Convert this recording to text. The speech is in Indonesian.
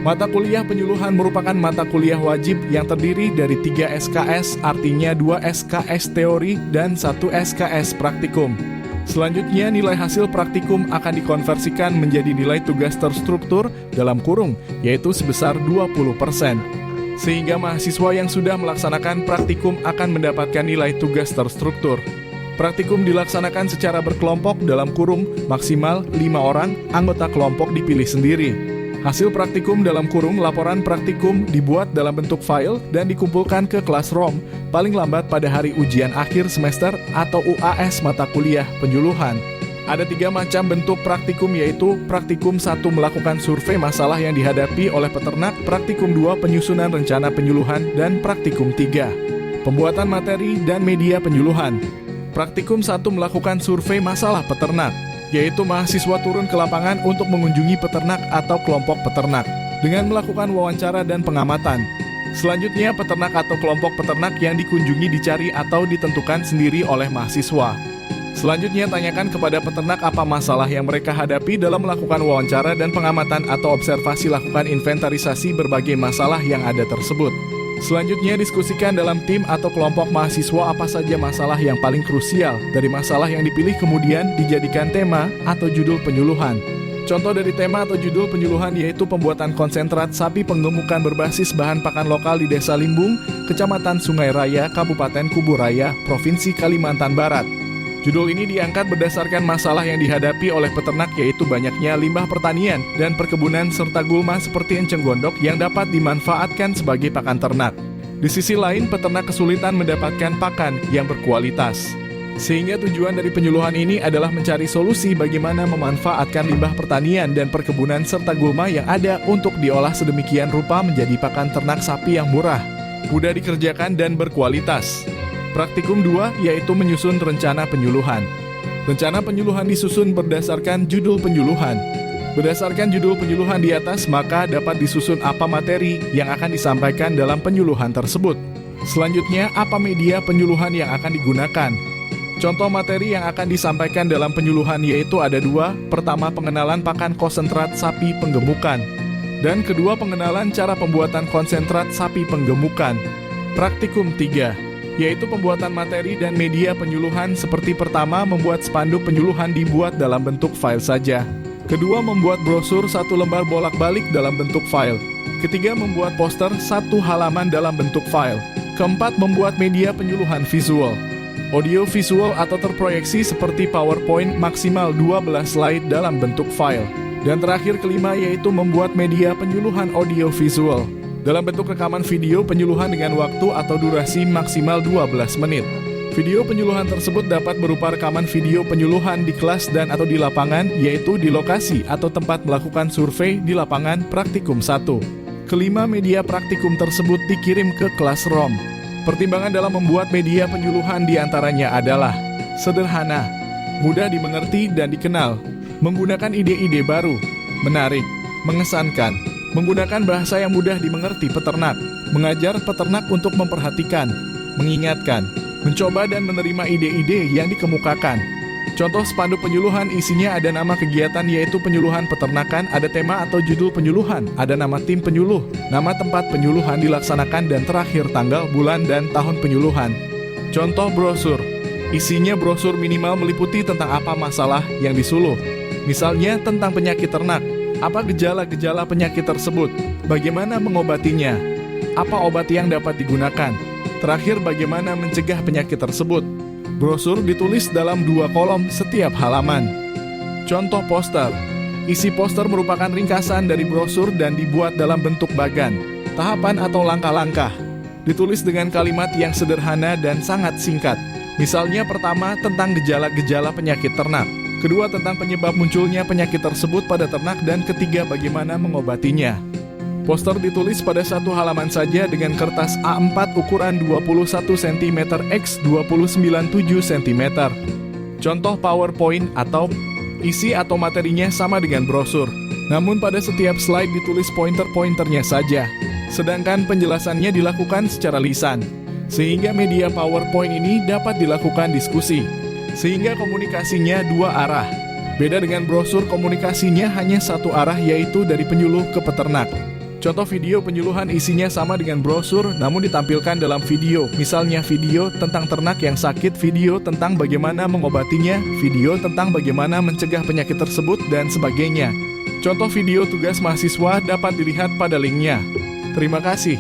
Mata kuliah penyuluhan merupakan mata kuliah wajib yang terdiri dari 3 SKS, artinya 2 SKS teori dan 1 SKS praktikum. Selanjutnya, nilai hasil praktikum akan dikonversikan menjadi nilai tugas terstruktur dalam kurung, yaitu sebesar 20%. Sehingga mahasiswa yang sudah melaksanakan praktikum akan mendapatkan nilai tugas terstruktur. Praktikum dilaksanakan secara berkelompok dalam kurung, maksimal 5 orang, anggota kelompok dipilih sendiri. Hasil praktikum dalam kurung laporan praktikum dibuat dalam bentuk file dan dikumpulkan ke Classroom paling lambat pada hari ujian akhir semester atau UAS mata kuliah penyuluhan. Ada 3 macam bentuk praktikum, yaitu praktikum 1 melakukan survei masalah yang dihadapi oleh peternak, praktikum 2 penyusunan rencana penyuluhan, dan praktikum 3 pembuatan materi dan media penyuluhan. Praktikum 1 melakukan survei masalah peternak, yaitu mahasiswa turun ke lapangan untuk mengunjungi peternak atau kelompok peternak dengan melakukan wawancara dan pengamatan. Selanjutnya, peternak atau kelompok peternak yang dikunjungi dicari atau ditentukan sendiri oleh mahasiswa. Selanjutnya, tanyakan kepada peternak apa masalah yang mereka hadapi dalam melakukan wawancara dan pengamatan atau observasi. Lakukan inventarisasi berbagai masalah yang ada tersebut. Selanjutnya, diskusikan dalam tim atau kelompok mahasiswa apa saja masalah yang paling krusial. Dari masalah yang dipilih kemudian dijadikan tema atau judul penyuluhan. Contoh dari tema atau judul penyuluhan yaitu pembuatan konsentrat sapi penggemukan berbasis bahan pakan lokal di Desa Limbung, Kecamatan Sungai Raya, Kabupaten Kubu Raya, Provinsi Kalimantan Barat. Judul ini diangkat berdasarkan masalah yang dihadapi oleh peternak, yaitu banyaknya limbah pertanian dan perkebunan serta gulma seperti enceng gondok yang dapat dimanfaatkan sebagai pakan ternak. Di sisi lain, peternak kesulitan mendapatkan pakan yang berkualitas. Sehingga tujuan dari penyuluhan ini adalah mencari solusi bagaimana memanfaatkan limbah pertanian dan perkebunan serta gulma yang ada untuk diolah sedemikian rupa menjadi pakan ternak sapi yang murah, mudah dikerjakan dan berkualitas. Praktikum 2 yaitu menyusun rencana penyuluhan. Rencana penyuluhan disusun berdasarkan judul penyuluhan. Berdasarkan judul penyuluhan di atas, maka dapat disusun apa materi yang akan disampaikan dalam penyuluhan tersebut. Selanjutnya, apa media penyuluhan yang akan digunakan. Contoh materi yang akan disampaikan dalam penyuluhan yaitu ada 2. Pertama, pengenalan pakan konsentrat sapi penggemukan. Dan kedua, pengenalan cara pembuatan konsentrat sapi penggemukan. Praktikum 3 yaitu pembuatan materi dan media penyuluhan. Seperti pertama, membuat spanduk penyuluhan dibuat dalam bentuk file saja. Kedua, membuat brosur 1 lembar bolak-balik dalam bentuk file. Ketiga, membuat poster 1 halaman dalam bentuk file. Keempat, membuat media penyuluhan visual, audio visual atau terproyeksi seperti PowerPoint maksimal 12 slide dalam bentuk file. Dan terakhir, kelima, yaitu membuat media penyuluhan audio visual dalam bentuk rekaman video penyuluhan dengan waktu atau durasi maksimal 12 menit. Video penyuluhan tersebut dapat berupa rekaman video penyuluhan di kelas dan atau di lapangan, yaitu di lokasi atau tempat melakukan survei di lapangan praktikum 1. Kelima, media praktikum tersebut dikirim ke Classroom. Pertimbangan dalam membuat media penyuluhan diantaranya adalah sederhana, mudah dimengerti dan dikenal, menggunakan ide-ide baru, menarik, mengesankan, menggunakan bahasa yang mudah dimengerti peternak, mengajar peternak untuk memperhatikan, mengingatkan, mencoba dan menerima ide-ide yang dikemukakan. Contoh spanduk penyuluhan isinya ada nama kegiatan yaitu penyuluhan peternakan, ada tema atau judul penyuluhan, ada nama tim penyuluh, nama tempat penyuluhan dilaksanakan, dan terakhir tanggal, bulan, dan tahun penyuluhan. Contoh brosur, isinya brosur minimal meliputi tentang apa masalah yang disuluh. Misalnya tentang penyakit ternak. Apa gejala-gejala penyakit tersebut? Bagaimana mengobatinya? Apa obat yang dapat digunakan? Terakhir, bagaimana mencegah penyakit tersebut? Brosur ditulis dalam 2 kolom setiap halaman. Contoh poster. Isi poster merupakan ringkasan dari brosur dan dibuat dalam bentuk bagan, tahapan atau langkah-langkah. Ditulis dengan kalimat yang sederhana dan sangat singkat. Misalnya pertama, tentang gejala-gejala penyakit ternak. Kedua, tentang penyebab munculnya penyakit tersebut pada ternak, dan ketiga, bagaimana mengobatinya. Poster ditulis pada 1 halaman saja dengan kertas A4 ukuran 21 cm x 297 cm. Contoh PowerPoint atau isi atau materinya sama dengan brosur, namun pada setiap slide ditulis pointer-pointernya saja, sedangkan penjelasannya dilakukan secara lisan. Sehingga media PowerPoint ini dapat dilakukan diskusi, sehingga komunikasinya 2 arah. Beda dengan brosur, komunikasinya hanya 1 arah, yaitu dari penyuluh ke peternak. Contoh video penyuluhan isinya sama dengan brosur namun ditampilkan dalam video. Misalnya video tentang ternak yang sakit, video tentang bagaimana mengobatinya, video tentang bagaimana mencegah penyakit tersebut, dan sebagainya. Contoh video tugas mahasiswa dapat dilihat pada linknya. Terima kasih.